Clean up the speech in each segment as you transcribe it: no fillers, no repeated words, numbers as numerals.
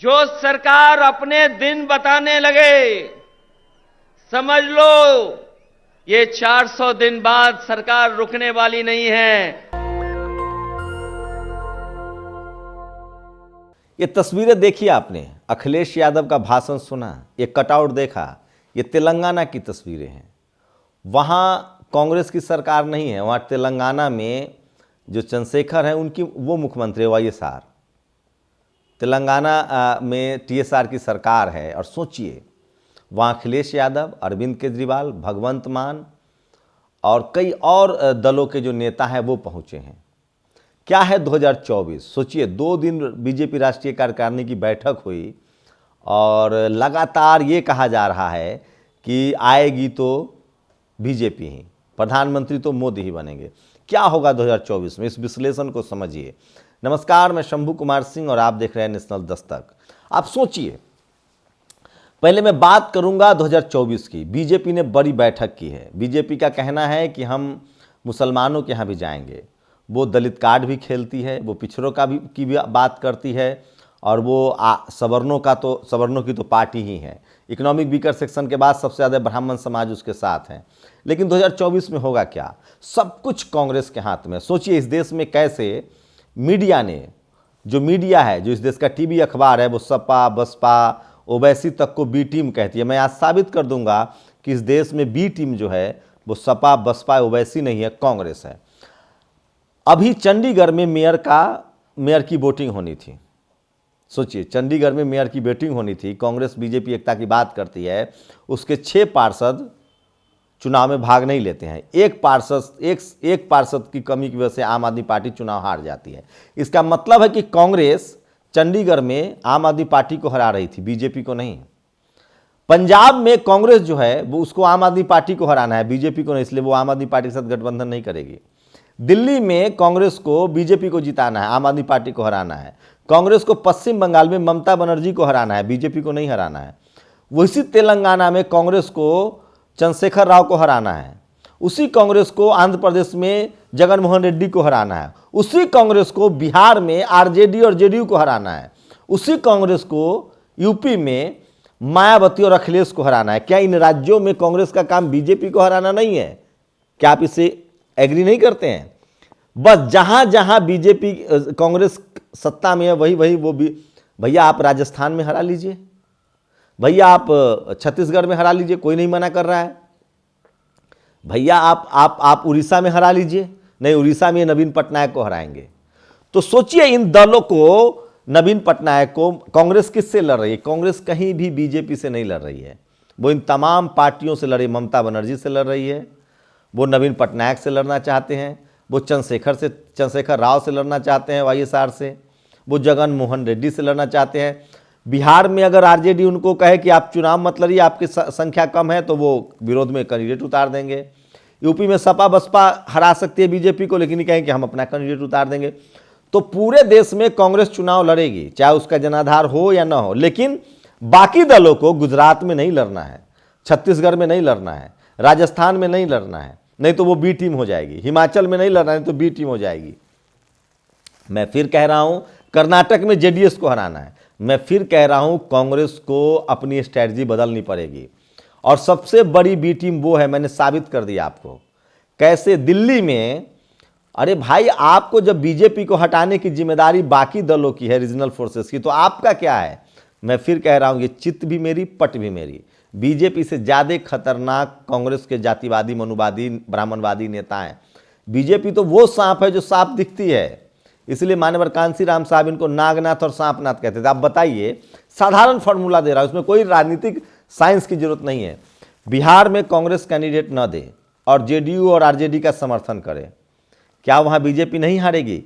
जो सरकार अपने दिन बताने लगे, समझ लो ये 400 दिन बाद सरकार रुकने वाली नहीं है। ये तस्वीरें देखी आपने, अखिलेश यादव का भाषण सुना, ये कटआउट देखा, ये तेलंगाना की तस्वीरें हैं। वहाँ कांग्रेस की सरकार नहीं है, वहाँ तेलंगाना में जो चंद्रशेखर हैं उनकी वो मुख्यमंत्री वाईएसआर, तेलंगाना में टीएसआर की सरकार है। और सोचिए वहाँ अखिलेश यादव, अरविंद केजरीवाल, भगवंत मान और कई और दलों के जो नेता हैं वो पहुँचे हैं। क्या है 2024, सोचिए 2 दिन बीजेपी राष्ट्रीय कार्यकारिणी की बैठक हुई और लगातार ये कहा जा रहा है कि आएगी तो बीजेपी ही, प्रधानमंत्री तो मोदी ही बनेंगे। क्या होगा 2024 में, इस विश्लेषण को समझिए। नमस्कार, मैं शंभू कुमार सिंह और आप देख रहे हैं नेशनल दस्तक। आप सोचिए, पहले मैं बात करूंगा 2024 की। बीजेपी ने बड़ी बैठक की है। बीजेपी का कहना है कि हम मुसलमानों के यहाँ भी जाएंगे। वो दलित कार्ड भी खेलती है, वो पिछड़ों की भी बात करती है और वो सवर्णों की तो पार्टी ही है। इकोनॉमिक वीकर सेक्शन के बाद सबसे ज़्यादा ब्राह्मण समाज उसके साथ हैं। लेकिन 2024 में होगा क्या? सब कुछ कांग्रेस के हाथ में। सोचिए इस देश में कैसे मीडिया ने, जो मीडिया है, जो इस देश का टीवी अखबार है, वो सपा बसपा ओवैसी तक को बी टीम कहती है। मैं आज साबित कर दूंगा कि इस देश में बी टीम जो है वो सपा बसपा ओवैसी नहीं है, कांग्रेस है। अभी चंडीगढ़ में मेयर की वोटिंग होनी थी। सोचिए चंडीगढ़ में मेयर की वोटिंग होनी थी। कांग्रेस बीजेपी एकता की बात करती है, उसके 6 पार्षद चुनाव में भाग नहीं लेते हैं। एक पार्षद की कमी की वजह से आम आदमी पार्टी चुनाव हार जाती है। इसका मतलब है कि कांग्रेस चंडीगढ़ में आम आदमी पार्टी को हरा रही थी, बीजेपी को नहीं। पंजाब में कांग्रेस जो है वो उसको आम आदमी पार्टी को हराना है, बीजेपी को नहीं, इसलिए वो आम आदमी पार्टी के साथ गठबंधन नहीं करेगी। दिल्ली में कांग्रेस को बीजेपी को जिताना है, आम आदमी पार्टी को हराना है। कांग्रेस को पश्चिम बंगाल में ममता बनर्जी को हराना है, बीजेपी को नहीं हराना है। वैसी तेलंगाना में कांग्रेस को चंद्रशेखर राव को हराना है। उसी कांग्रेस को आंध्र प्रदेश में जगन मोहन रेड्डी को हराना है। उसी कांग्रेस को बिहार में आरजेडी और जेडीयू को हराना है। उसी कांग्रेस को यूपी में मायावती और अखिलेश को हराना है। क्या इन राज्यों में कांग्रेस का काम बीजेपी को हराना नहीं है? क्या आप इससे एग्री नहीं करते हैं? बस जहां जहां बीजेपी कांग्रेस सत्ता में है वही वो भी। भैया आप राजस्थान में हरा लीजिए, भैया आप छत्तीसगढ़ में हरा लीजिए, कोई नहीं मना कर रहा है। भैया आप उड़ीसा में हरा लीजिए, नहीं उड़ीसा में नवीन पटनायक को हराएंगे। तो सोचिए इन दलों को, नवीन पटनायक को, कांग्रेस किससे लड़ रही है? कांग्रेस कहीं भी बीजेपी से नहीं लड़ रही है, वो इन तमाम पार्टियों से लड़ रही। ममता बनर्जी से लड़ रही है, वो नवीन पटनायक से लड़ना चाहते हैं, वो चंद्रशेखर राव से लड़ना चाहते हैं वाईएसआर से, वो जगन मोहन रेड्डी से लड़ना चाहते हैं। बिहार में अगर आरजेडी उनको कहे कि आप चुनाव मत लड़िए, आपकी संख्या कम है, तो वो विरोध में कैंडिडेट उतार देंगे। यूपी में सपा बसपा हरा सकती है बीजेपी को, लेकिन कहें कि हम अपना कैंडिडेट उतार देंगे। तो पूरे देश में कांग्रेस चुनाव लड़ेगी, चाहे उसका जनाधार हो या ना हो। लेकिन बाकी दलों को गुजरात में नहीं लड़ना है, छत्तीसगढ़ में नहीं लड़ना है, राजस्थान में नहीं लड़ना है, नहीं तो वो बी टीम हो जाएगी। हिमाचल में नहीं लड़ना है तो बी टीम हो जाएगी। मैं फिर कह रहा हूं कर्नाटक में जेडीएस को हराना है। मैं फिर कह रहा हूं कांग्रेस को अपनी स्ट्रैटेजी बदलनी पड़ेगी। और सबसे बड़ी बी टीम वो है, मैंने साबित कर दिया आपको कैसे। दिल्ली में, अरे भाई आपको जब बीजेपी को हटाने की जिम्मेदारी बाकी दलों की है, रीजनल फोर्सेस की, तो आपका क्या है? मैं फिर कह रहा हूं ये चित्त भी मेरी, पट भी मेरी। बीजेपी से ज़्यादा खतरनाक कांग्रेस के जातिवादी, मनुवादी, ब्राह्मणवादी नेता हैं। बीजेपी तो वो सांप है जो सांप दिखती है, इसलिए मान्यवर कांसीराम साहब इनको नागनाथ और सांपनाथ कहते थे। आप बताइए, साधारण फॉर्मूला दे रहा हूं, उसमें कोई राजनीतिक साइंस की जरूरत नहीं है। बिहार में कांग्रेस कैंडिडेट न दे और जेडीयू और आरजेडी का समर्थन करे, क्या वहां बीजेपी नहीं हारेगी?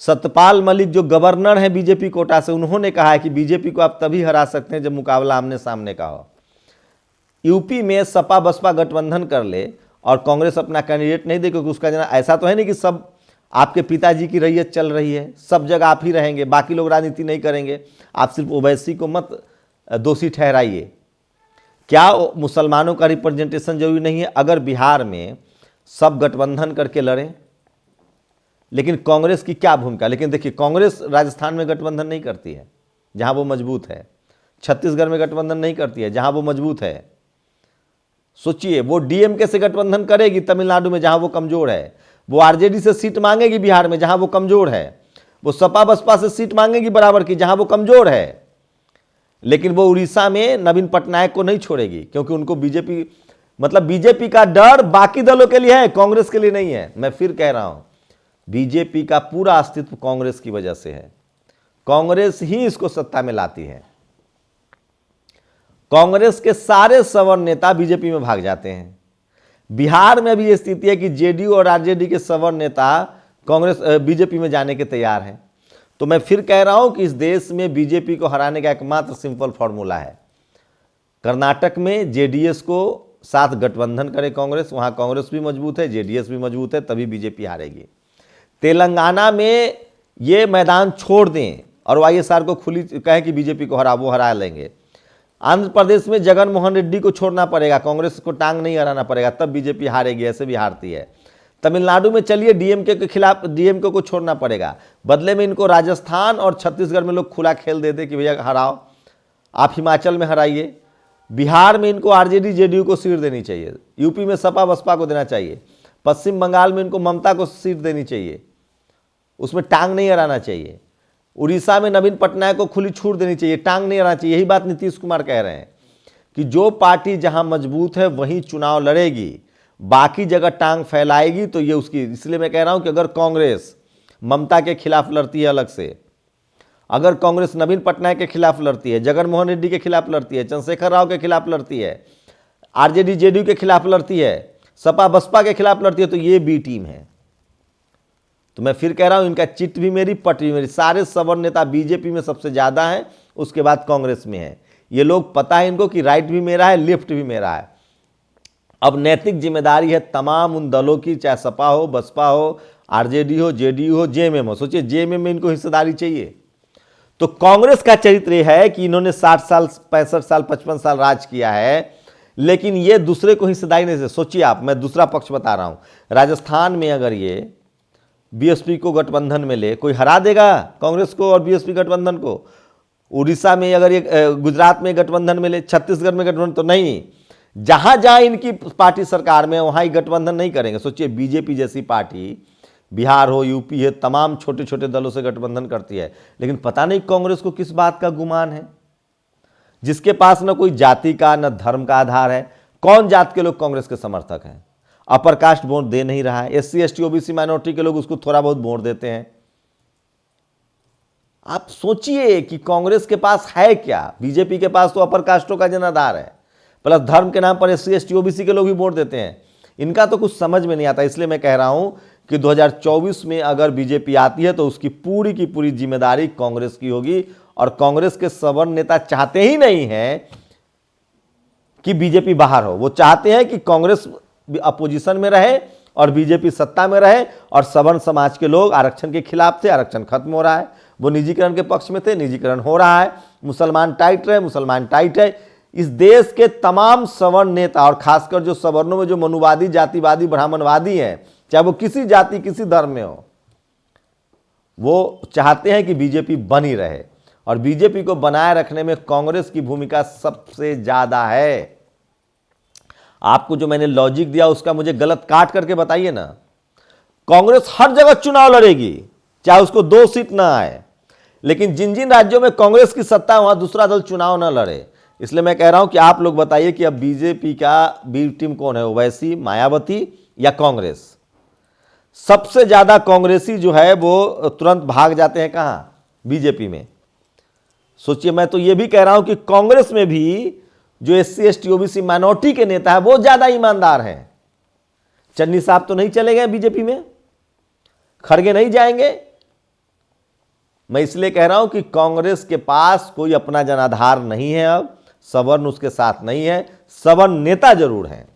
सत्यपाल मलिक जो गवर्नर हैं बीजेपी कोटा से, उन्होंने कहा है कि बीजेपी को आप तभी हरा सकते हैं जब मुकाबला आमने सामने का हो। यूपी में सपा बसपा गठबंधन कर ले और कांग्रेस अपना कैंडिडेट नहीं दे, क्योंकि उसका ऐसा तो है नहीं कि सब आपके पिताजी की रैयत चल रही है, सब जगह आप ही रहेंगे, बाकी लोग राजनीति नहीं करेंगे। आप सिर्फ ओवैसी को मत दोषी ठहराइए। क्या मुसलमानों का रिप्रेजेंटेशन जरूरी नहीं है? अगर बिहार में सब गठबंधन करके लड़ें, लेकिन कांग्रेस की क्या भूमिका? लेकिन देखिए, कांग्रेस राजस्थान में गठबंधन नहीं करती है, जहां वो मजबूत है। छत्तीसगढ़ में गठबंधन नहीं करती है जहां वो मजबूत है। सोचिए, वो डीएमके से गठबंधन करेगी तमिलनाडु में जहां वो कमजोर है, वो आरजेडी से सीट मांगेगी बिहार में जहां वो कमजोर है, वो सपा बसपा से सीट मांगेगी बराबर की जहां वो कमजोर है, लेकिन वो उड़ीसा में नवीन पटनायक को नहीं छोड़ेगी, क्योंकि उनको बीजेपी, मतलब बीजेपी का डर बाकी दलों के लिए है, कांग्रेस के लिए नहीं है। मैं फिर कह रहा हूं, बीजेपी का पूरा अस्तित्व कांग्रेस की वजह से है। कांग्रेस ही इसको सत्ता में लाती है। कांग्रेस के सारे सवर्ण नेता बीजेपी में भाग जाते हैं। बिहार में भी यह स्थिति है कि जेडीयू और आरजेडी के सवर्ण नेता कांग्रेस बीजेपी में जाने के तैयार हैं। तो मैं फिर कह रहा हूं कि इस देश में बीजेपी को हराने का एकमात्र सिंपल फॉर्मूला है, कर्नाटक में जेडीएस को साथ गठबंधन करे कांग्रेस, वहां कांग्रेस भी मजबूत है, जेडीएस भी मजबूत है, तभी बीजेपी हारेगी। तेलंगाना में ये मैदान छोड़ दें और वाईएसआर को खुली कहें कि बीजेपी को वो हरा लेंगे। आंध्र प्रदेश में जगन मोहन रेड्डी को छोड़ना पड़ेगा, कांग्रेस को टांग नहीं हराना पड़ेगा, तब बीजेपी हारेगी, ऐसे भी हारती है। तमिलनाडु में चलिए डीएमके के खिलाफ डीएमके को छोड़ना पड़ेगा, बदले में इनको राजस्थान और छत्तीसगढ़ में लोग खुला खेल देते कि भैया हराओ, आप हिमाचल में हराइए। बिहार में इनको आरजेडी जेडीयू को सीट देनी चाहिए, यूपी में सपा बसपा को देना चाहिए, पश्चिम बंगाल में इनको ममता को सीट देनी चाहिए, उसमें टांग नहीं हराना चाहिए। उड़ीसा में नवीन पटनायक को खुली छूट देनी चाहिए, टांग नहीं हराना चाहिए। यही बात नीतीश कुमार कह रहे हैं कि जो पार्टी जहां मजबूत है वहीं चुनाव लड़ेगी, बाकी जगह टांग फैलाएगी तो ये उसकी। इसलिए मैं कह रहा हूं कि अगर कांग्रेस ममता के खिलाफ लड़ती है अलग से, अगर कांग्रेस नवीन पटनायक के खिलाफ लड़ती है, जगन मोहन रेड्डी के खिलाफ लड़ती है, चंद्रशेखर राव के खिलाफ लड़ती है, आरजेडी जेडीयू के खिलाफ लड़ती है, सपा बसपा के खिलाफ लड़ती है, तो ये बी टीम है। तो मैं फिर कह रहा हूं, इनका चिट भी मेरी, पट भी मेरी। सारे सवर्ण नेता बीजेपी में सबसे ज्यादा हैं, उसके बाद कांग्रेस में है। ये लोग पता है इनको कि राइट भी मेरा है, लेफ्ट भी मेरा है। अब नैतिक जिम्मेदारी है तमाम उन दलों की, चाहे सपा हो, बसपा हो, आरजेडी हो, जेडीयू हो, जेएमएम हो। सोचिए जेएमएम में इनको हिस्सेदारी चाहिए। तो कांग्रेस का चरित्र यह है कि इन्होंने 60 साल 65 साल 55 साल राज किया है, लेकिन ये दूसरे को हिस्सेदारी नहीं दे। सोचिए आप, मैं दूसरा पक्ष बता रहा हूं, राजस्थान में अगर ये बीएसपी को गठबंधन में ले, कोई हरा देगा कांग्रेस को और बीएसपी गठबंधन को। उड़ीसा में अगर ये गुजरात में गठबंधन में ले, छत्तीसगढ़ में गठबंधन, तो नहीं। जहां जहां इनकी पार्टी सरकार में वहां ही गठबंधन नहीं करेंगे। सोचिए बीजेपी जैसी पार्टी बिहार हो, यूपी है, तमाम छोटे छोटे दलों से गठबंधन करती है, लेकिन पता नहीं कांग्रेस को किस बात का गुमान है, जिसके पास न कोई जाति का न धर्म का आधार है। कौन जात के लोग कांग्रेस के समर्थक हैं? अपर कास्ट वोट दे नहीं रहा है, एससी एसटी ओबीसी माइनॉरिटी के लोग उसको थोड़ा बहुत वोट देते हैं। आप सोचिए कि कांग्रेस के पास है क्या? बीजेपी के पास तो अपर कास्टों का जनाधार है, प्लस धर्म के नाम पर एससी एसटी ओबीसी के लोग भी वोट देते हैं। इनका तो कुछ समझ में नहीं आता। इसलिए मैं कह रहा हूं कि 2024 में अगर बीजेपी आती है तो उसकी पूरी की पूरी जिम्मेदारी कांग्रेस की होगी। और कांग्रेस के सवर्ण नेता चाहते ही नहीं है कि बीजेपी बाहर हो, वो चाहते हैं कि कांग्रेस अपोजिशन में रहे और बीजेपी सत्ता में रहे। और सवर्ण समाज के लोग आरक्षण के खिलाफ थे, आरक्षण खत्म हो रहा है, वो निजीकरण के पक्ष में थे, निजीकरण हो रहा है, मुसलमान टाइट रहे, मुसलमान टाइट है। इस देश के तमाम सवर्ण नेता और खासकर जो सवर्णों में जो मनुवादी, जातिवादी, ब्राह्मणवादी हैं, चाहे वो किसी जाति किसी धर्म में हो, वो चाहते हैं कि बीजेपी बनी रहे। और बीजेपी को बनाए रखने में कांग्रेस की भूमिका सबसे ज्यादा है। आपको जो मैंने लॉजिक दिया उसका मुझे गलत काट करके बताइए ना। कांग्रेस हर जगह चुनाव लड़ेगी, चाहे उसको 2 सीट ना आए, लेकिन जिन जिन राज्यों में कांग्रेस की सत्ता है वहां दूसरा दल चुनाव ना लड़े। इसलिए मैं कह रहा हूं कि आप लोग बताइए कि अब बीजेपी का बी टीम कौन है, ओवैसी, मायावती या कांग्रेस? सबसे ज्यादा कांग्रेसी जो है वो तुरंत भाग जाते हैं कहां? बीजेपी में। सोचिए, मैं तो ये भी कह रहा हूं कि कांग्रेस में भी जो एससी एसटी ओबीसी माइनॉरिटी के नेता है वो ज्यादा ईमानदार हैं। चन्नी साहब तो नहीं चले गए बीजेपी में, खड़गे नहीं जाएंगे। मैं इसलिए कह रहा हूं कि कांग्रेस के पास कोई अपना जनाधार नहीं है, अब सवर्ण उसके साथ नहीं है, सवर्ण नेता जरूर हैं।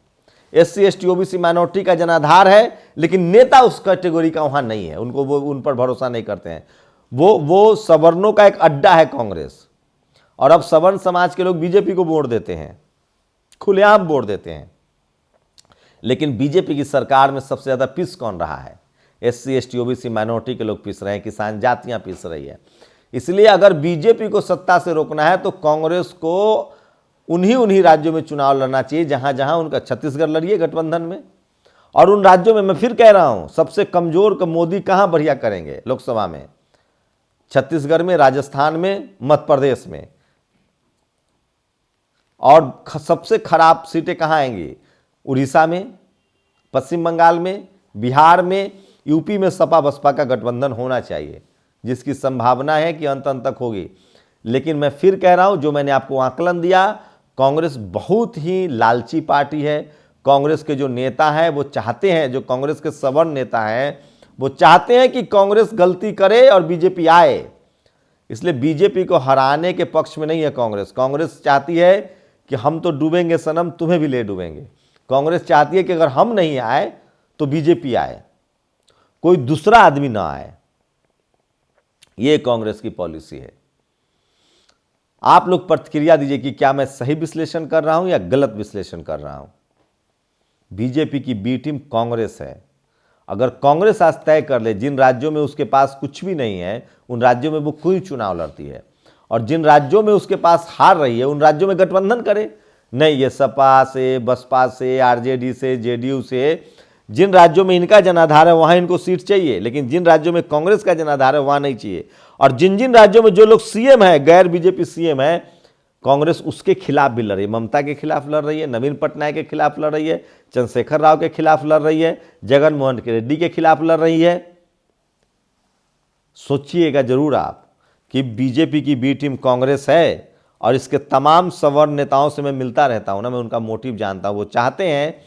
एससी एसटी ओबीसी माइनॉरिटी का जनाधार है, लेकिन नेता उस कैटेगरी का वहां नहीं है, उनको वो उन पर भरोसा नहीं करते हैं। वो सवर्णों का एक अड्डा है कांग्रेस। और अब सवर्ण समाज के लोग बीजेपी को वोट देते हैं, खुलेआम वोट देते हैं। लेकिन बीजेपी की सरकार में सबसे ज्यादा पिस कौन रहा है? एससी एसटी ओबीसी माइनॉरिटी के लोग पिस रहे हैं, किसान जातियां पिस रही है। इसलिए अगर बीजेपी को सत्ता से रोकना है तो कांग्रेस को उन्हीं राज्यों में चुनाव लड़ना चाहिए जहां जहां उनका, छत्तीसगढ़ लड़िए गठबंधन में, और उन राज्यों में मैं फिर कह रहा हूं सबसे कमजोर का मोदी कहां बढ़िया करेंगे लोकसभा में, छत्तीसगढ़ में, राजस्थान में, मध्य प्रदेश में। और सबसे खराब सीटें कहां आएंगी, उड़ीसा में, पश्चिम बंगाल में, बिहार में, यूपी में सपा बसपा का गठबंधन होना चाहिए, जिसकी संभावना है कि अंत तक होगी। लेकिन मैं फिर कह रहा हूं, जो मैंने आपको आकलन दिया, कांग्रेस बहुत ही लालची पार्टी है। कांग्रेस के जो नेता हैं वो चाहते हैं, जो कांग्रेस के सवर्ण नेता हैं वो चाहते हैं कि कांग्रेस गलती करे और बीजेपी आए। इसलिए बीजेपी को हराने के पक्ष में नहीं है कांग्रेस। कांग्रेस चाहती है कि हम तो डूबेंगे सनम, तुम्हें भी ले डूबेंगे। कांग्रेस चाहती है कि अगर हम नहीं आए तो बीजेपी आए, कोई दूसरा आदमी ना आए। यह कांग्रेस की पॉलिसी है। आप लोग प्रतिक्रिया दीजिए कि क्या मैं सही विश्लेषण कर रहा हूं या गलत विश्लेषण कर रहा हूं। बीजेपी की बी टीम कांग्रेस है। अगर कांग्रेस आज तय कर ले जिन राज्यों में उसके पास कुछ भी नहीं है उन राज्यों में वो कोई चुनाव लड़ती है, और जिन राज्यों में उसके पास हार रही है उन राज्यों में गठबंधन करे। नहीं, ये सपा से, बसपा से, आरजेडी से, जेडीयू से, जिन राज्यों में इनका जनाधार है वहां इनको सीट चाहिए, लेकिन जिन राज्यों में कांग्रेस का जनाधार है वहां नहीं चाहिए। और जिन जिन राज्यों में जो लोग सीएम है, गैर बीजेपी सीएम है, कांग्रेस उसके खिलाफ भी लड़ रही है। ममता के खिलाफ लड़ रही है, नवीन पटनायक के खिलाफ लड़ रही है, चंद्रशेखर राव के खिलाफ लड़ रही है, जगनमोहन रेड्डी के खिलाफ लड़ रही है। सोचिएगा जरूर आप कि बीजेपी की बी टीम कांग्रेस है, और इसके तमाम सवर्ण नेताओं से मैं मिलता रहता हूं ना, मैं उनका मोटिव जानता हूं। वो चाहते हैं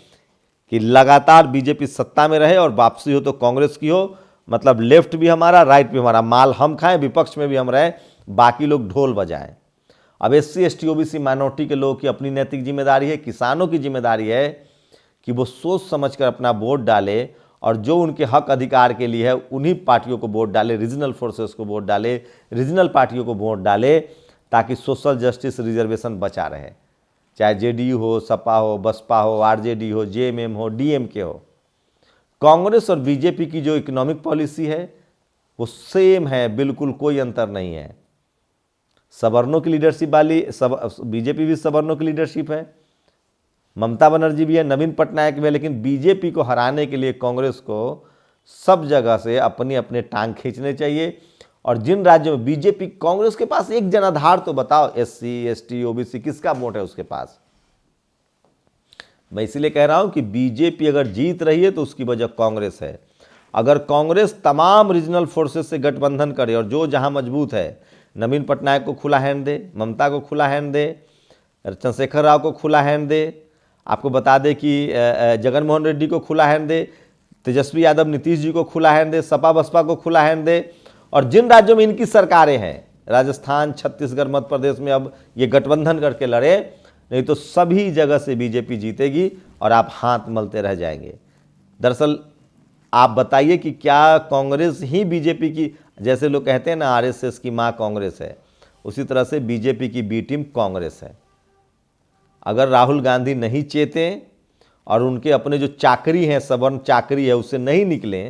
कि लगातार बीजेपी सत्ता में रहे और वापसी हो तो कांग्रेस की हो, मतलब लेफ्ट भी हमारा, राइट भी हमारा, माल हम खाएं, विपक्ष में भी हम रहें, बाकी लोग ढोल बजाएं। अब एससी एसटी ओबीसी माइनॉरिटी के लोगों की अपनी नैतिक जिम्मेदारी है, किसानों की जिम्मेदारी है कि वो सोच समझकर अपना वोट डाले, और जो उनके हक अधिकार के लिए है उन्हीं पार्टियों को वोट डाले, रीजनल फोर्सेस को वोट डाले, रीजनल पार्टियों को वोट डाले, ताकि सोशल जस्टिस रिजर्वेशन बचा रहे। चाहे जेडीयू हो, सपा हो, बसपा हो, आरजेडी हो, जेएमएम हो, डीएमके हो। कांग्रेस और बीजेपी की जो इकोनॉमिक पॉलिसी है वो सेम है, बिल्कुल कोई अंतर नहीं है। सवर्णों की लीडरशिप वाली बीजेपी भी सवर्णों की लीडरशिप है, ममता बनर्जी भी है, नवीन पटनायक भी है, लेकिन बीजेपी को हराने के लिए कांग्रेस को सब जगह से अपनी अपने टांग खींचने चाहिए। और जिन राज्यों में बीजेपी, कांग्रेस के पास एक जनाधार तो बताओ, एससी एसटी ओबीसी किसका वोट है उसके पास। मैं इसलिए कह रहा हूं कि बीजेपी अगर जीत रही है तो उसकी वजह कांग्रेस है। अगर कांग्रेस तमाम रीजनल फोर्सेस से गठबंधन करे और जो जहां मजबूत है, नवीन पटनायक को खुला हैंड दे, ममता को खुला हैंड दे, चंद्रशेखर राव को खुला हैंड दे, आपको बता दें कि जगनमोहन रेड्डी को खुला हैंड दे, तेजस्वी यादव नीतीश जी को खुला हैंड दे, सपा बसपा को खुला हैंड दे, और जिन राज्यों में इनकी सरकारें हैं, राजस्थान, छत्तीसगढ़, मध्य प्रदेश में अब ये गठबंधन करके लड़े, नहीं तो सभी जगह से बीजेपी जीतेगी और आप हाथ मलते रह जाएंगे। दरअसल आप बताइए कि क्या कांग्रेस ही बीजेपी की, जैसे लोग कहते हैं ना आरएसएस की मां कांग्रेस है, उसी तरह से बीजेपी की बी टीम कांग्रेस है। अगर राहुल गांधी नहीं चेते और उनके अपने जो चाकरी हैं, सवर्ण चाकरी है, उससे नहीं निकले,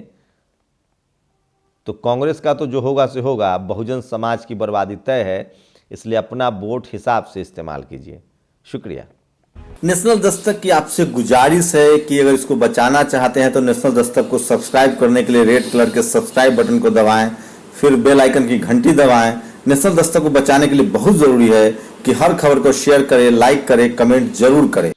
तो कांग्रेस का तो जो होगा से होगा, बहुजन समाज की बर्बादी तय है। इसलिए अपना वोट हिसाब से इस्तेमाल कीजिए। शुक्रिया। नेशनल दस्तक की आपसे गुजारिश है कि अगर इसको बचाना चाहते हैं तो नेशनल दस्तक को सब्सक्राइब करने के लिए रेड कलर के सब्सक्राइब बटन को दबाएं, फिर बेल आइकन की घंटी दबाएं। नेशनल दस्तक को बचाने के लिए बहुत जरूरी है कि हर खबर को शेयर करें, लाइक करें, कमेंट जरूर करें।